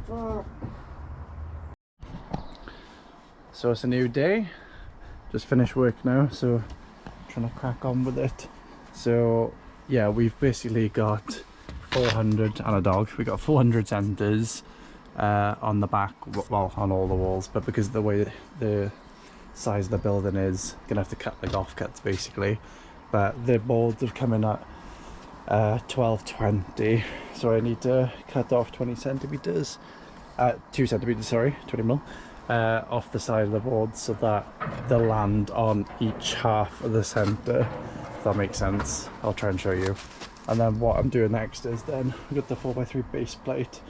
So it's a new day, just finished work now, so trying to crack on with it. So yeah, we've basically got 400 and a dog. We got 400 centers on the back, well, on all the walls, but because of the way the size of the building is, gonna have to cut like offcuts basically. But the boards have come in at 1220, so I need to cut off 20 centimeters, 2 centimeters, sorry, 20 mil. Off the side of the board so that they'll land on each half of the center, if that makes sense. I'll try and show you. And then what I'm doing next is then we've got the 4x3 base plate.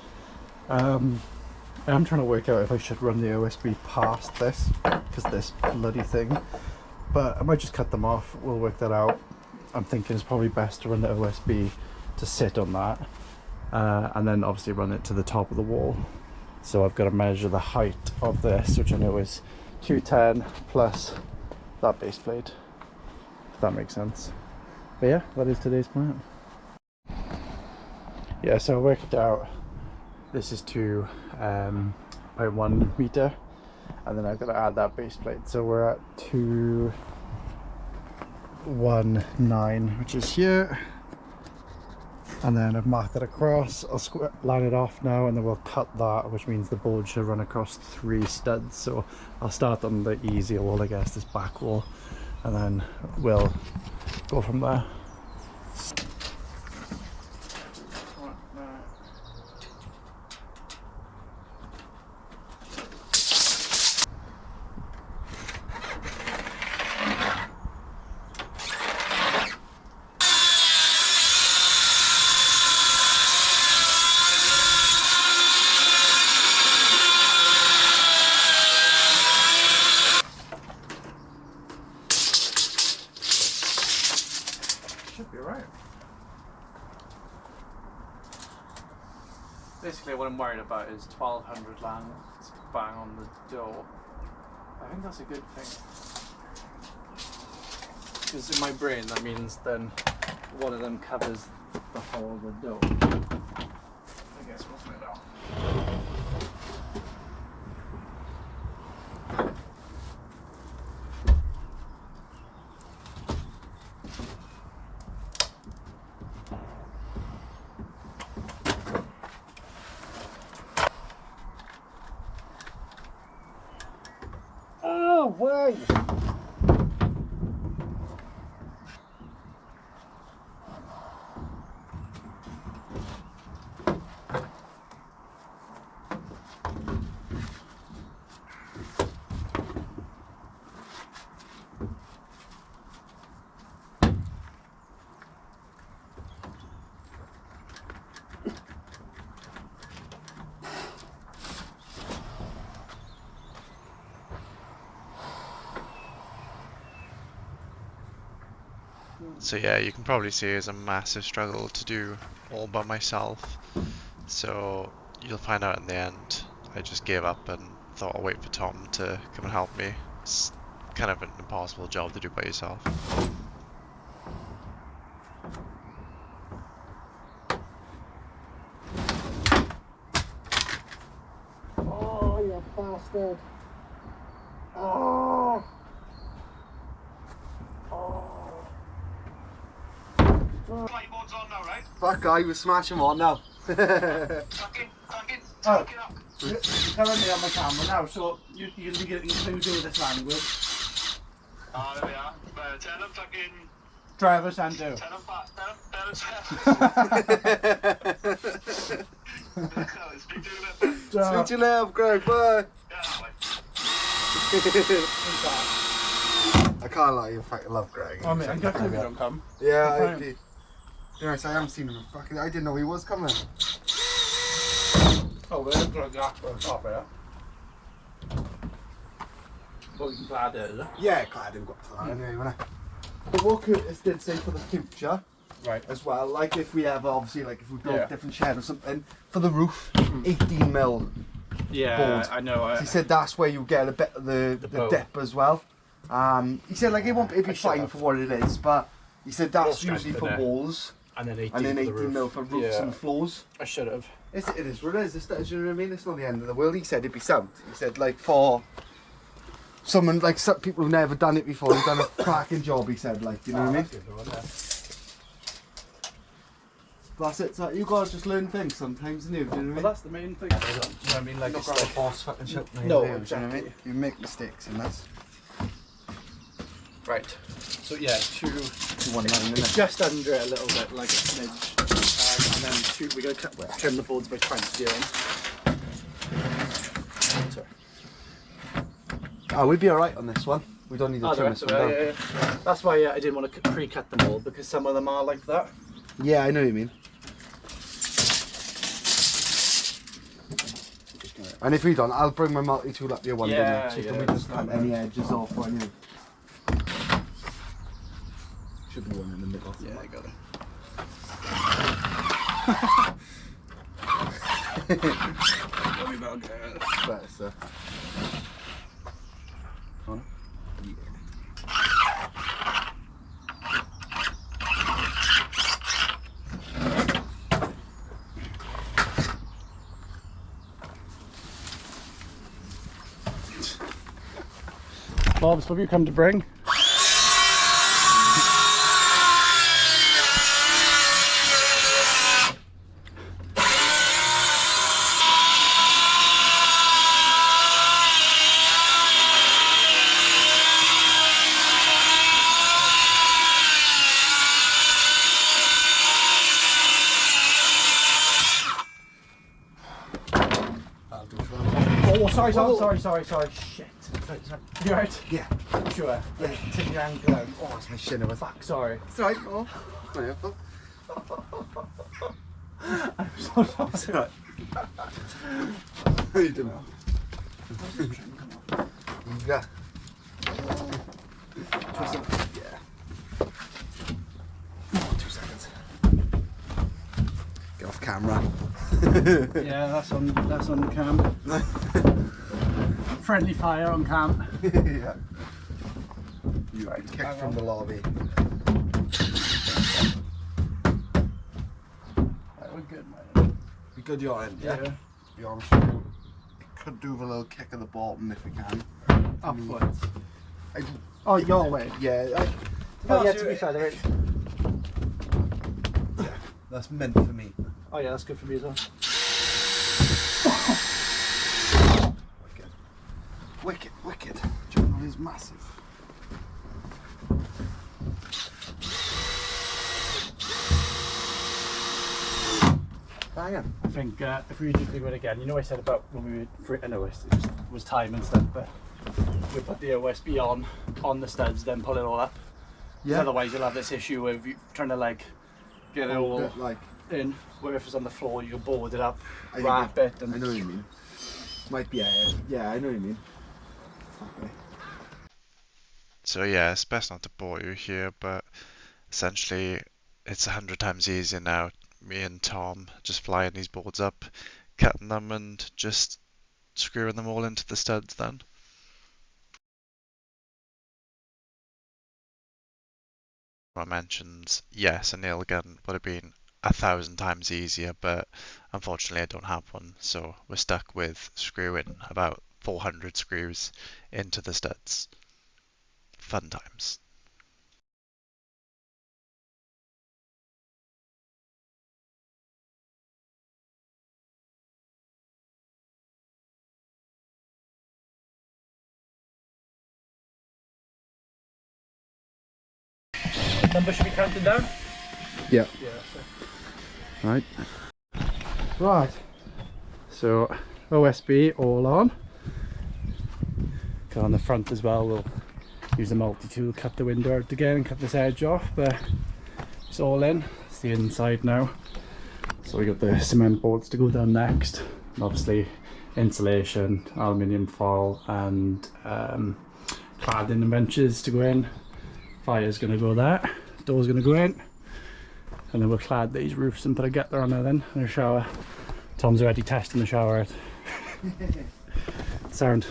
I'm trying to work out if I should run the OSB past this, because this bloody thing, but I might just cut them off. We'll work that out. I'm thinking it's probably best to run the OSB to sit on that, and then obviously run it to the top of the wall. So I've got to measure the height of this, which I know is 210 plus that base plate, if that makes sense. But yeah, that is today's plan. Yeah, so I worked it out. This is 2.1 meter, and then I've got to add that base plate. So we're at 219, which is here. And then I've marked it across. I'll line it off now, and then we'll cut that, which means the board should run across 3 studs. So I'll start on the easier wall, I guess, this back wall, and then we'll go from there. Should be right. Basically what I'm worried about is 1200 land bang on the door. I think that's a good thing, because in my brain that means then one of them covers the whole of the door. I guess we'll find out. Oh, way! So yeah, you can probably see it's a massive struggle to do all by myself. So you'll find out in the end, I just gave up and thought I'll wait for Tom to come and help me. It's kind of an impossible job to do by yourself. Oh, you bastard! Oh! Board's on now, right? That guy was smashing on now. Tuck it up. You're currently on my camera now, so you're going to be getting included with this language. Ah, there we are. Tell him fucking... Driver Sandu. Tell him Speak to him a bit. Speak to you later, Greg, bye. Yeah, like... I can't lie, you fucking love Greg. Oh, mate, I got to don't come. Yeah, I did. Yes, I haven't seen him. Fucking, I didn't know he was coming. Oh, we're going to go for the top here. But we can glad it, is it? Yeah, glad him got to that anyway, wasn't it? But what Curtis did say for the future, right, as well, like if we have obviously, like if we build a different shed or something, for the roof, 18 mil yeah, board. I know. He said that's where you get a bit of the dip as well. He said like it'd be fine for what it is, but he said that's usually for walls. And then 18 and then for the 18 roof. mil for roofs Yeah. and floors. I should have. It is what it is. You know what I mean? It's not the end of the world. He said it'd be sound. He said, like, for someone, like, some people who've never done it before, who've done a cracking job, he said, like, you know what I mean? That's good though, isn't it? That's it. So you guys just learn things sometimes, and you know what I mean? Well, that's the main thing. Do you know what I mean? Like, Not it's grab a like, horse fucking shit. No, you know what I exactly. mean? You make mistakes, and that's right. So yeah, 219, isn't it? just under it a little bit, like a smidge. And then we got to trim the boards by 20 in. Sorry. Oh, we'd be alright on this one. We don't need to The trim rest this of one it, down. yeah. That's why I didn't want to pre-cut them all, because some of them are like that. Yeah, I know what you mean. And if we don't, I'll bring my multi-tool up here one day Yeah, next, so yeah, can we just cut any edges off or anything. Should be one in the middle. Yeah, I got it. Better, sir. On. Bobs, what have you come to bring? I'll do it for them. Oh, sorry, shit. You right? Yeah. Sure. Yeah. Take your angle out. Oh, it's my shin. I was Fuck, sorry. It's alright, oh. I'm so sorry. It's alright. How you doing? Yeah. Yeah. 2 seconds. Get off camera. Yeah, that's on cam. Friendly fire on cam. Yeah. You right, kicked from the lobby. Right, we're good, mate. Be good your end, yeah? Yeah. To be honest with you. Could do with a little kick at the bottom if we can. Upwards. I, Oh, your way. yeah, Oh, yeah, to be fair, there is. that's meant for me. Oh, yeah, that's good for me as well. Wicked, wicked. Jungle is massive. Bang on. I think if we just do it again, you know, I said about when we were, I know it just was time and stuff, but we put the OSB on the studs, then pull it all up. Yeah. Otherwise, you'll have this issue of you trying to like get it all Like, in. Where if it's on the floor, you board it up, I wrap it, and I know what you mean. Might be, yeah, I know what you mean. Okay. So yeah, it's best not to bore you here, but essentially it's 100 times easier now. Me and Tom just flying these boards up, cutting them and just screwing them all into the studs then. I mentioned, yes, a nail gun would have been 1,000 times easier, but unfortunately I don't have one, so we're stuck with screwing about 400 screws into the studs. Fun times. number should be counted down. Yeah. Yeah. So. Right. Right. So OSB all on. Got on the front as well. We'll use a multi-tool, cut the window out again and cut this edge off, but it's all in. It's the inside now. So we got the cement boards to go down next, and obviously insulation, aluminium foil, and cladding and benches to go in. Fire's gonna go there, door's gonna go in, and then we'll clad these roofs and put a gutter on there then, and a shower. Tom's already testing the shower out. Sound.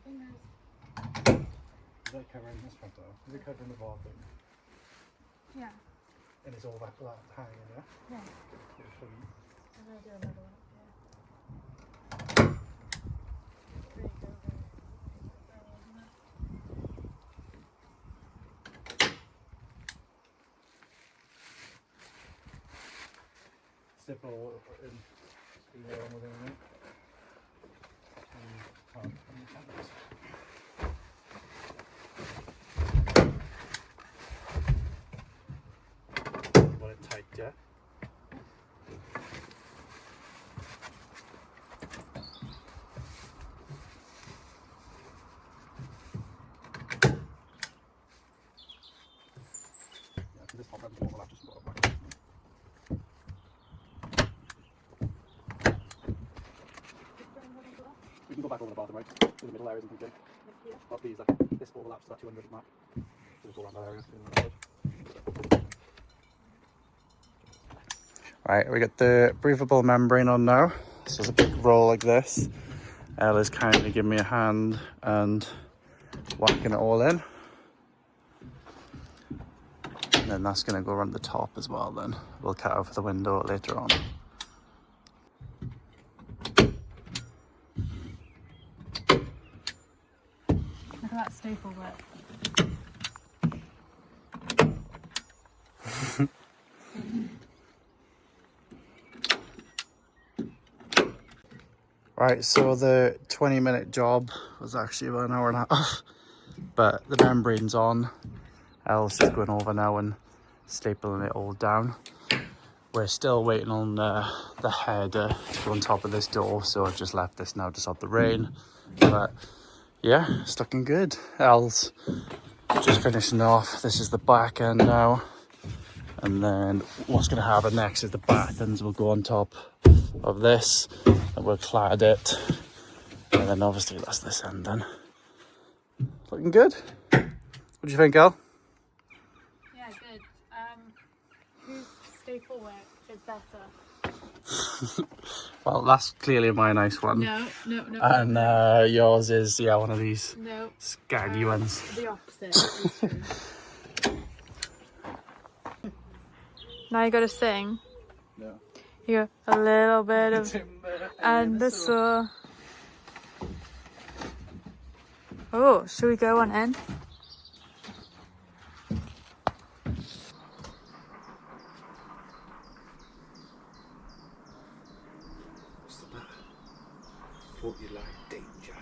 fingers. Is that covering this front though? Is it covering the bottom? Yeah. And it's all that hanging, yeah? Yeah. Beautiful. I'm gonna do another one. Stipple in the arm with it. You want it tight, yeah? Yeah, this top end will overlap just a little bit. We can go back over the bottom, right? To the middle areas and think but these, this overlaps to that 200 mark. We'll go around that area. Right, we got the breathable membrane on now. So it's a big roll like this. Ella's kindly giving me a hand and whacking it all in. And then that's going to go around the top as well then. We'll cut out for the window later on. Look at that staple work. Right, so the 20-minute job was actually about an hour and a half, but the membrane's on. Alice is going over now and stapling it all down. We're still waiting on the header to go on top of this door, so I've just left this now to stop the rain. But yeah, it's looking good. Al's just finishing off. This is the back end now. And then what's going to happen next is the battens will go on top of this and we'll clad it. And then obviously that's this end then. Looking good. What do you think, Al? Yeah, good. Whose staple work is better? Well, that's clearly my nice one. No. And yours is, yeah, one of these No. scaggy ones. The opposite is true. Now you gotta sing. No. You go, a little bit of and the saw. Oh, should we go on in? What's the matter? Thought you liked danger.